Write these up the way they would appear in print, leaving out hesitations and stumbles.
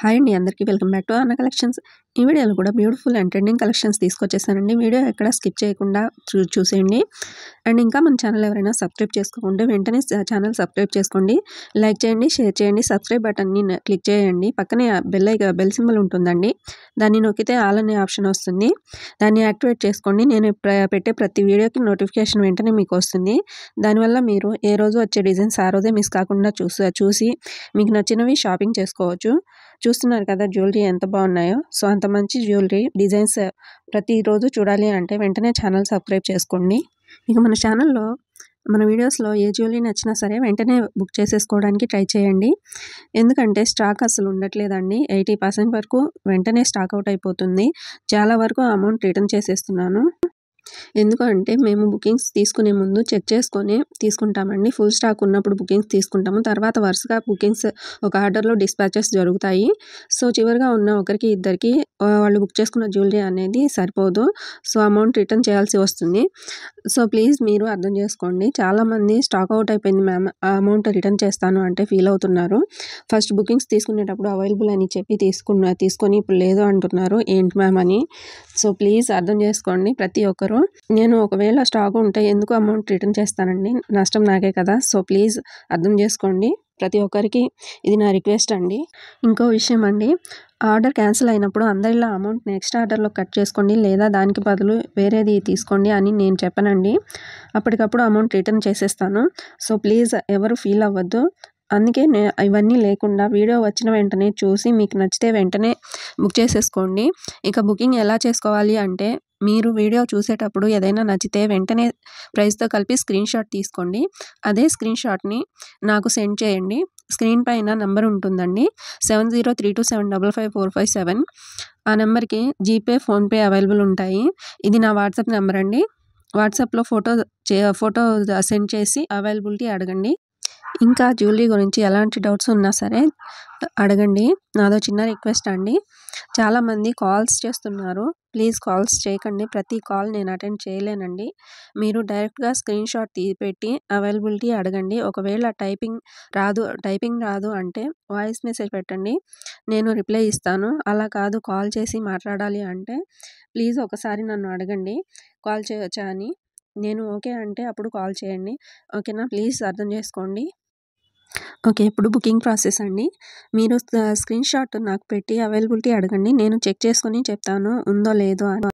Hi అండి అందరికీ welcome back to Anna collections. ఈ వీడియోలో కూడా బ్యూటిఫుల్ అండ్ ట్రెండింగ్ కలెక్షన్స్ తీసుకొచ్చేసానండి. వీడియో ఎక్కడ స్కిప్ చేయకుండా చూసేయండి. అండ్ ఇంకా మన ఛానల్ ఎవరైనా సబ్స్క్రైబ్ చేసుకోకుంటే వెంటనే ఛానల్ సబ్స్క్రైబ్ చేసుకోండి. లైక్ చేయండి, షేర్ చేయండి, సబ్స్క్రైబ్ బటన్ని క్లిక్ చేయండి. పక్కనే బెల్ సింబల్ ఉంటుందండి. దాన్ని నొక్కితే ఆల్ అనే ఆప్షన్ వస్తుంది. దాన్ని యాక్టివేట్ చేసుకోండి. నేను పెట్టే ప్రతి వీడియోకి నోటిఫికేషన్ వెంటనే మీకు వస్తుంది. దానివల్ల మీరు ఏ రోజు వచ్చే డిజైన్స్ ఆ రోజే మిస్ కాకుండా చూసి మీకు నచ్చినవి షాపింగ్ చేసుకోవచ్చు. చూస్తున్నారు కదా జ్యువెలరీ ఎంత బాగున్నాయో. సో అంత మంచి జ్యువెలరీ డిజైన్స్ ప్రతిరోజు చూడాలి అంటే వెంటనే ఛానల్ సబ్స్క్రైబ్ చేసుకోండి. ఇక మన ఛానల్లో మన వీడియోస్లో ఏ జ్యువెలరీ నచ్చినా సరే వెంటనే బుక్ చేసేసుకోవడానికి ట్రై చేయండి. ఎందుకంటే స్టాక్ అసలు ఉండట్లేదండి. 80% వరకు వెంటనే స్టాక్ అవుట్ అయిపోతుంది. చాలా వరకు అమౌంట్ రిటర్న్ చేసేస్తున్నాను. ఎందుకంటే మేము బుకింగ్స్ తీసుకునే ముందు చెక్ చేసుకొని తీసుకుంటామండి. ఫుల్ స్టాక్ ఉన్నప్పుడు బుకింగ్స్ తీసుకుంటాము. తర్వాత వరుసగా బుకింగ్స్ ఒక ఆర్డర్లో డిస్పాచెస్ జరుగుతాయి. సో చివరిగా ఉన్న ఒకరికి ఇద్దరికి వాళ్ళు బుక్ చేసుకున్న జ్యువెలరీ అనేది సరిపోదు. సో అమౌంట్ రిటర్న్ చేయాల్సి వస్తుంది. సో ప్లీజ్ మీరు అర్థం చేసుకోండి. చాలామంది స్టాక్ అవుట్ అయిపోయింది మ్యామ్, ఆ అమౌంట్ రిటర్న్ చేస్తాను అంటే ఫీల్ అవుతున్నారు. ఫస్ట్ బుకింగ్స్ తీసుకునేటప్పుడు అవైలబుల్ అని చెప్పి తీసుకొని ఇప్పుడు లేదు అంటున్నారు ఏంటి మ్యామ్ అని. సో ప్లీజ్ అర్థం చేసుకోండి ప్రతి ఒక్కరు. నేను ఒకవేళ స్టాక్ ఉంటే ఎందుకు అమౌంట్ రిటర్న్ చేస్తానండి, నష్టం నాకే కదా. సో ప్లీజ్ అర్థం చేసుకోండి. ప్రతి ఒక్కరికి ఇది నా రిక్వెస్ట్ అండి. ఇంకో విషయం అండి, ఆర్డర్ క్యాన్సిల్ అయినప్పుడు అందరిలా అమౌంట్ నెక్స్ట్ ఆర్డర్లో కట్ చేసుకోండి లేదా దానికి బదులు వేరేది తీసుకోండి అని నేను చెప్పనండి. అప్పటికప్పుడు అమౌంట్ రిటర్న్ చేసేస్తాను. సో ప్లీజ్ ఎవరు ఫీల్ అవ్వద్దు. అందుకే ఇవన్నీ లేకుండా వీడియో వచ్చిన వెంటనే చూసి మీకు నచ్చితే వెంటనే బుక్ చేసేసుకోండి. ఇక బుకింగ్ ఎలా చేసుకోవాలి అంటే మీరు వీడియో చూసేటప్పుడు ఏదైనా నచ్చితే వెంటనే ప్రైస్తో కలిపి స్క్రీన్ షాట్ తీసుకోండి. అదే స్క్రీన్ షాట్ని నాకు సెండ్ చేయండి. స్క్రీన్ పైన నెంబర్ ఉంటుందండి, 7032755457. ఆ నెంబర్కి జీపే, ఫోన్పే అవైలబుల్ ఉంటాయి. ఇది నా వాట్సాప్ నెంబర్ అండి. వాట్సాప్లో ఫోటో సెండ్ చేసి అవైలబిలిటీ అడగండి. ఇంకా జ్యువెలరీ గురించి ఎలాంటి డౌట్స్ ఉన్నా సరే అడగండి. నాదో చిన్న రిక్వెస్ట్ అండి. చాలామంది కాల్స్ చేస్తున్నారు. ప్లీజ్ కాల్స్ చేయకండి. ప్రతి కాల్ నేను అటెండ్ చేయలేనండి. మీరు డైరెక్ట్గా స్క్రీన్ షాట్ పెట్టి అవైలబిలిటీ అడగండి. ఒకవేళ టైపింగ్ రాదు అంటే వాయిస్ మెసేజ్ పెట్టండి, నేను రిప్లై ఇస్తాను. అలా కాదు కాల్ చేసి మాట్లాడాలి అంటే ప్లీజ్ ఒకసారి నన్ను అడగండి కాల్ చేయొచ్చా అని. నేను ఓకే అంటే అప్పుడు కాల్ చేయండి. ఓకేనా, ప్లీజ్ అర్థం చేసుకోండి. ఓకే, ఇప్పుడు బుకింగ్ ప్రాసెస్ అండి. మీరు స్క్రీన్ షాట్ నాకు పెట్టి అవైలబిలిటీ అడగండి. నేను చెక్ చేసుకొని చెప్తాను ఉందో లేదో అని.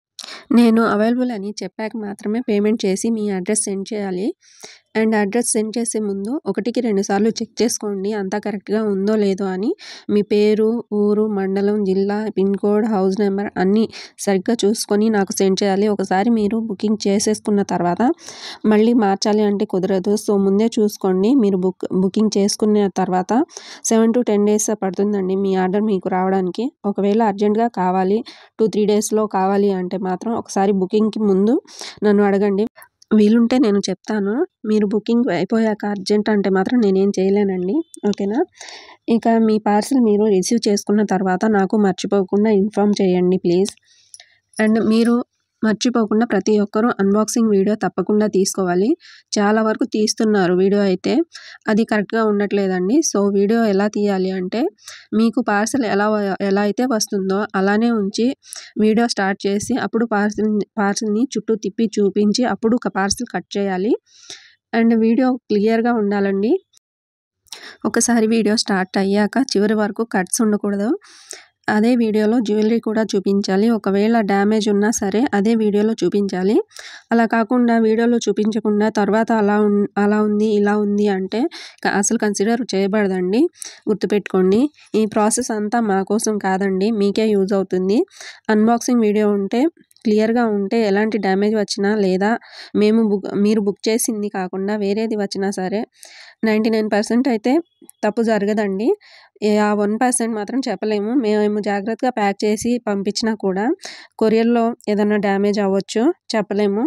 నేను అవైలబుల్ అని చెప్పాక మాత్రమే పేమెంట్ చేసి మీ అడ్రస్ సెండ్ చేయాలి. అండ్ అడ్రస్ సెండ్ చేసే ముందు 1కి 2 సార్లు చెక్ చేసుకోండి అంతా కరెక్ట్గా ఉందో లేదో అని. మీ పేరు, ఊరు, మండలం, జిల్లా, పిన్ కోడ్, హౌస్ నెంబర్ అన్నీ సరిగ్గా చూసుకొని నాకు సెండ్ చేయాలి. ఒకసారి మీరు బుకింగ్ చేసేసుకున్న తర్వాత మళ్ళీ మార్చాలి అంటే కుదరదు. సో ముందే చూసుకోండి. మీరు బుకింగ్ చేసుకున్న తర్వాత 7 to 10 days పడుతుందండి మీ ఆర్డర్ మీకు రావడానికి. ఒకవేళ అర్జెంట్గా కావాలి 2-3 daysలో కావాలి అంటే మాత్రం ఒకసారి బుకింగ్కి ముందు నన్ను అడగండి. వీలుంటే నేను చెప్తాను. మీరు బుకింగ్ అయిపోయాక అర్జెంట్ అంటే మాత్రం నేనేం చేయలేనండి. ఓకేనా. ఇక మీ పార్సిల్ మీరు రిసీవ్ చేసుకున్న తర్వాత నాకు మర్చిపోకుండా ఇన్ఫామ్ చేయండి ప్లీజ్. అండ్ మీరు మర్చిపోకుండా ప్రతి ఒక్కరూ అన్బాక్సింగ్ వీడియో తప్పకుండా తీసుకోవాలి. చాలా వరకు తీస్తున్నారు వీడియో అయితే అది కరెక్ట్గా ఉండట్లేదండి. సో వీడియో ఎలా తీయాలి అంటే మీకు పార్సిల్ ఎలా అయితే వస్తుందో అలానే ఉంచి వీడియో స్టార్ట్ చేసి అప్పుడు పార్సిల్ని చుట్టూ తిప్పి చూపించి అప్పుడు ఒక పార్సిల్ కట్ చేయాలి. అండ్ వీడియో క్లియర్గా ఉండాలండి. ఒకసారి వీడియో స్టార్ట్ అయ్యాక చివరి వరకు కట్స్ ఉండకూడదు. అదే వీడియోలో జ్యువెలరీ కూడా చూపించాలి. ఒకవేళ డ్యామేజ్ ఉన్నా సరే అదే వీడియోలో చూపించాలి. అలా కాకుండా వీడియోలో చూపించకుండా తర్వాత అలా ఉంది ఇలా ఉంది అంటే అసలు కన్సిడర్ చేయబడదండి. గుర్తుపెట్టుకోండి. ఈ ప్రాసెస్ అంతా మా కోసం కాదండి, మీకే యూజ్ అవుతుంది. అన్బాక్సింగ్ వీడియో ఉంటే క్లియర్గా ఉంటే ఎలాంటి డ్యామేజ్ వచ్చినా లేదా మీరు బుక్ చేసింది కాకుండా వేరేది వచ్చినా సరే 99% అయితే తప్పు జరగదండి. ఆ 1% మాత్రం చెప్పలేము. మేము జాగ్రత్తగా ప్యాక్ చేసి పంపించినా కూడా కొరియర్లో ఏదైనా డ్యామేజ్ అవ్వచ్చు, చెప్పలేము.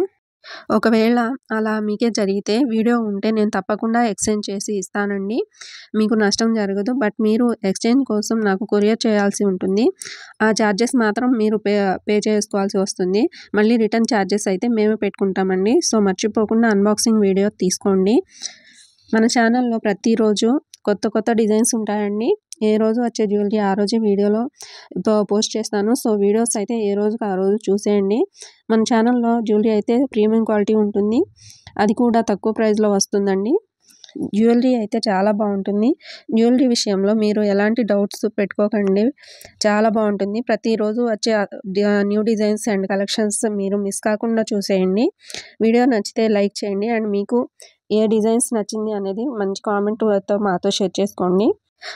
ఒకవేళ అలా మీకే జరిగితే వీడియో ఉంటే నేను తప్పకుండా ఎక్స్చేంజ్ చేసి ఇస్తానండి. మీకు నష్టం జరగదు. బట్ మీరు ఎక్స్చేంజ్ కోసం నాకు కొరియర్ చేయాల్సి ఉంటుంది. ఆ ఛార్జెస్ మాత్రం మీరు పే చేసుకోవాల్సి వస్తుంది. మళ్ళీ రిటర్న్ ఛార్జెస్ అయితే మేమే పెట్టుకుంటామండి. సో మర్చిపోకుండా అన్బాక్సింగ్ వీడియో తీసుకోండి. మన ఛానల్లో ప్రతిరోజు కొత్త డిజైన్స్ ఉంటాయండి. ఏ రోజు వచ్చే జ్యువెలరీ ఆ రోజే వీడియోలో పోస్ట్ చేస్తాను. సో వీడియోస్ అయితే ఏ రోజుకి ఆ రోజు చూసేయండి. మన ఛానల్‌లో జ్యువెలరీ అయితే ప్రీమియం క్వాలిటీ ఉంటుంది. అది కూడా తక్కువ ప్రైస్‌లో వస్తుందండి. జ్యువెలరీ అయితే చాలా బాగుంటుంది. జ్యువెలరీ విషయంలో మీరు ఎలాంటి డౌట్స్ పెట్టుకోకండి. చాలా బాగుంటుంది. ప్రతిరోజు వచ్చే న్యూ డిజైన్స్ అండ్ కలెక్షన్స్ మీరు మిస్ కాకుండా చూసేయండి. వీడియో నచ్చితే లైక్ చేయండి అండ్ మీకు ఏ డిజైన్స్ నచ్చింది అనేది మంచి కామెంట్‌తో మాతో షేర్ చేసుకోండి.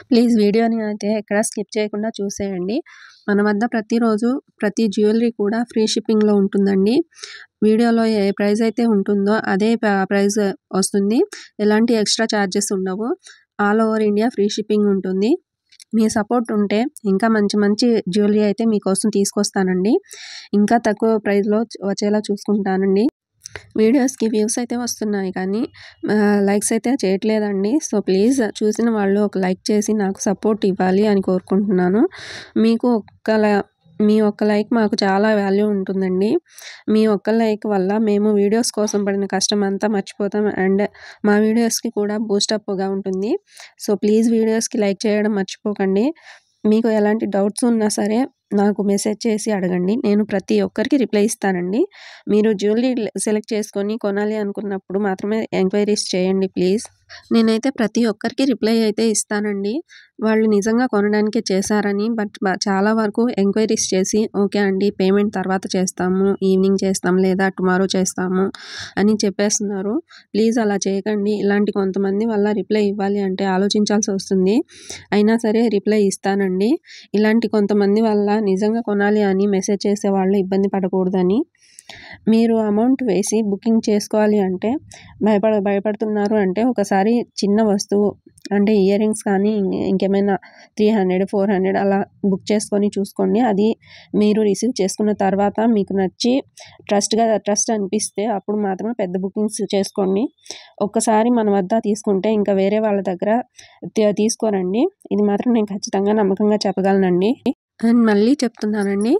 ప్లీజ్ వీడియోని అయితే ఎక్కడ స్కిప్ చేయకుండా చూసేయండి. మన వద్ద ప్రతిరోజు ప్రతి జ్యువెలరీ కూడా ఫ్రీ షిప్పింగ్‌లో ఉంటుందండి. వీడియోలో ఏ ప్రైస్ అయితే ఉంటుందో అదే ప్రైస్ వస్తుంది. ఎలాంటి ఎక్స్ట్రా ఛార్జెస్ ఉండవు. All over India free shipping ఉంటుంది. మీ సపోర్ట్ ఉంటే ఇంకా మంచి మంచి జ్యువెలరీ అయితే మీకోసం తీసుకొస్తానండి. ఇంకా తక్కువ ప్రైస్‌లో వచ్చేలా చూసుకుంటానండి. వీడియోస్‌కి వ్యూస్ అయితే వస్తున్నాయి కానీ లైక్స్ అయితే చేయట్లేదండి. సో ప్లీజ్ చూసిన వాళ్ళు ఒక లైక్ చేసి నాకు సపోర్ట్ ఇవ్వాలి అని కోరుకుంటున్నాను. మీ ఒక్క లైక్ మాకు చాలా వాల్యూ ఉంటుందండి. మీ ఒక్క లైక్ వల్ల మేము వీడియోస్ కోసం పడిన కష్టం అంతా మర్చిపోతాం అండ్ మా వీడియోస్‌కి కూడా బూస్టప్‌గా ఉంటుంది. సో ప్లీజ్ వీడియోస్‌కి లైక్ చేయడం మర్చిపోకండి. మీకు ఎలాంటి డౌట్స్ ఉన్నా సరే నాకు మెసేజ్ చేసి అడగండి. నేను ప్రతి ఒక్కరికి రిప్లై ఇస్తానండి. మీరు జ్యువెలరీ సెలెక్ట్ చేసుకొని కొనాలి అనుకున్నప్పుడు మాత్రమే ఎంక్వైరీస్ చేయండి ప్లీజ్. నేనైతే ప్రతి ఒక్కరికి రిప్లై అయితే ఇస్తానండి. వాళ్ళు నిజంగా కొనడానికే చేశారని బట్ చాలా వరకు ఎంక్వైరీస్ చేసి ఓకే అండి పేమెంట్ తర్వాత చేస్తాము, ఈవినింగ్ చేస్తాం లేదా టుమారో చేస్తాము అని చెప్పేస్తున్నారు. ప్లీజ్ అలా చేయకండి. ఇలాంటి కొంతమంది వల్ల రిప్లై ఇవ్వాలి అంటే ఆలోచించాల్సి వస్తుంది. అయినా సరే రిప్లై ఇస్తానండి. ఇలాంటి కొంతమంది వల్ల నిజంగా కొనాలి అని మెసేజ్ చేసేవాళ్ళు ఇబ్బంది పడకూడదని. మీరు అమౌంట్ వేసి బుకింగ్ చేసుకోవాలి అంటే భయపడుతున్నారు అంటే ఒకసారి చిన్న వస్తువు అంటే ఇయర్ రింగ్స్ కానీ ఇంకేమైనా 300, 400 అలా బుక్ చేసుకొని చూసుకోండి. అది మీరు రిసీవ్ చేసుకున్న తర్వాత మీకు నచ్చి ట్రస్ట్ అనిపిస్తే అప్పుడు మాత్రమే పెద్ద బుకింగ్స్ చేసుకోండి. ఒక్కసారి మన వద్ద తీసుకుంటే ఇంకా వేరే వాళ్ళ దగ్గర తీసుకోరండి. ఇది మాత్రం నేను ఖచ్చితంగా నమ్మకంగా చెప్పగలనండి. అండ్ మళ్ళీ చెప్తున్నానండి,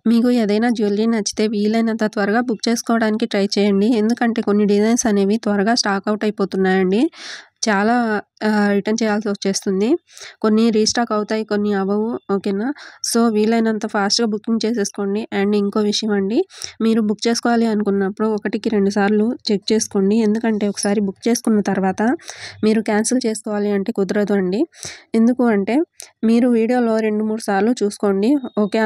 మీకు ఏదైనా జ్యువెలరీ నచ్చితే వీలైనంత త్వరగా బుక్ చేసుకోవడానికి ట్రై చేయండి. ఎందుకంటే కొన్ని డిజైన్స్ అనేవి త్వరగా స్టాక్ అవుట్ అయిపోతున్నాయండి. చాలా రిటర్న్ చేయాల్సి వచ్చేస్తుంది. కొన్ని రీస్టాక్ అవుతాయి, కొన్ని అవ్వవు. ఓకేనా? సో వీలైనంత ఫాస్ట్‌గా బుకింగ్ చేసేసుకోండి. అండ్ ఇంకో విషయం అండి, మీరు బుక్ చేసుకోవాలి అనుకున్నప్పుడు 1కి 2 సార్లు చెక్ చేసుకోండి. ఎందుకంటే ఒకసారి బుక్ చేసుకున్న తర్వాత మీరు క్యాన్సిల్ చేసుకోవాలి అంటే కుదరదు అండి. ఎందుకు అంటే మీరు వీడియోలో 2, 3 సార్లు చూసుకోండి. ఓకే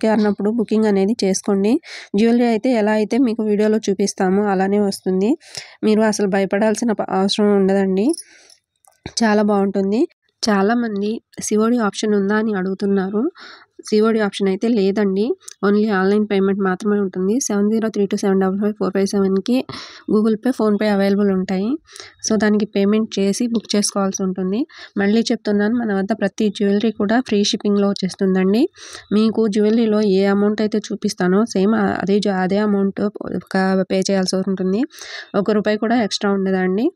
అన్నప్పుడు బుకింగ్ అనేది చేసుకోండి. జ్యువెలరీ అయితే ఎలా అయితే మీకు వీడియోలో చూపిస్తామో అలానే వస్తుంది. మీరు అసలు భయపడాల్సిన అవసరం ఉండదండి. చాలా బాగుంటుంది. చాలామంది సిఓడి ఆప్షన్ ఉందా అని అడుగుతున్నారు. సిఓడి ఆప్షన్ అయితే లేదండి. ఓన్లీ ఆన్లైన్ పేమెంట్ మాత్రమే ఉంటుంది. 7032755457కి గూగుల్ పే, ఫోన్పే అవైలబుల్ ఉంటాయి. సో దానికి పేమెంట్ చేసి బుక్ చేసుకోవాల్సి ఉంటుంది. మళ్ళీ చెప్తున్నాను, మన వద్ద ప్రతి జ్యువెలరీ కూడా ఫ్రీ షిప్పింగ్లో వచ్చేస్తుందండి. మీకు జ్యువెలరీలో ఏ అమౌంట్ అయితే చూపిస్తానో సేమ్ అదే అమౌంట్ పే చేయాల్సి ఉంటుంది. ₹1 కూడా ఎక్స్ట్రా ఉండదండి.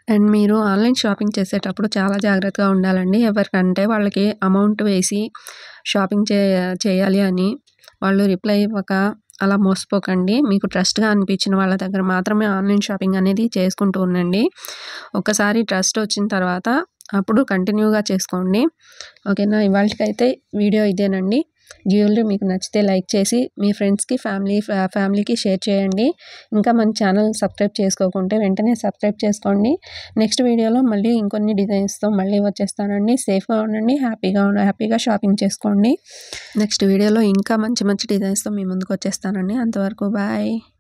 అండ్ మీరు ఆన్లైన్ షాపింగ్ చేసేటప్పుడు చాలా జాగ్రత్తగా ఉండాలండి. ఎవరికంటే వాళ్ళకి అమౌంట్ వేసి షాపింగ్ చేయాలి అని వాళ్ళు రిప్లై ఇవ్వక అలా మోసపోకండి. మీకు ట్రస్ట్‌గా అనిపించిన వాళ్ళ దగ్గర మాత్రమే ఆన్లైన్ షాపింగ్ అనేది చేసుకుంటూ ఉండండి. ఒకసారి ట్రస్ట్ వచ్చిన తర్వాత అప్పుడు కంటిన్యూగా చేసుకోండి. ఓకేనా? ఇవాల్టికైతే వీడియో ఇదేనండి. జ్యువెలరీ మీకు నచ్చితే లైక్ చేసి మీ ఫ్రెండ్స్‌కి, ఫ్యామిలీకి షేర్ చేయండి. ఇంకా మన ఛానల్ సబ్స్క్రైబ్ చేసుకోకుంటే వెంటనే సబ్స్క్రైబ్ చేసుకోండి. నెక్స్ట్ వీడియోలో మళ్ళీ ఇంకొన్ని డిజైన్స్‌తో మళ్ళీ వచ్చేస్తానండి. సేఫ్‌గా ఉండండి, హ్యాపీగా షాపింగ్ చేసుకోండి. నెక్స్ట్ వీడియోలో ఇంకా మంచి మంచి డిజైన్స్‌తో మీ ముందుకు వచ్చేస్తానండి. అంతవరకు బాయ్.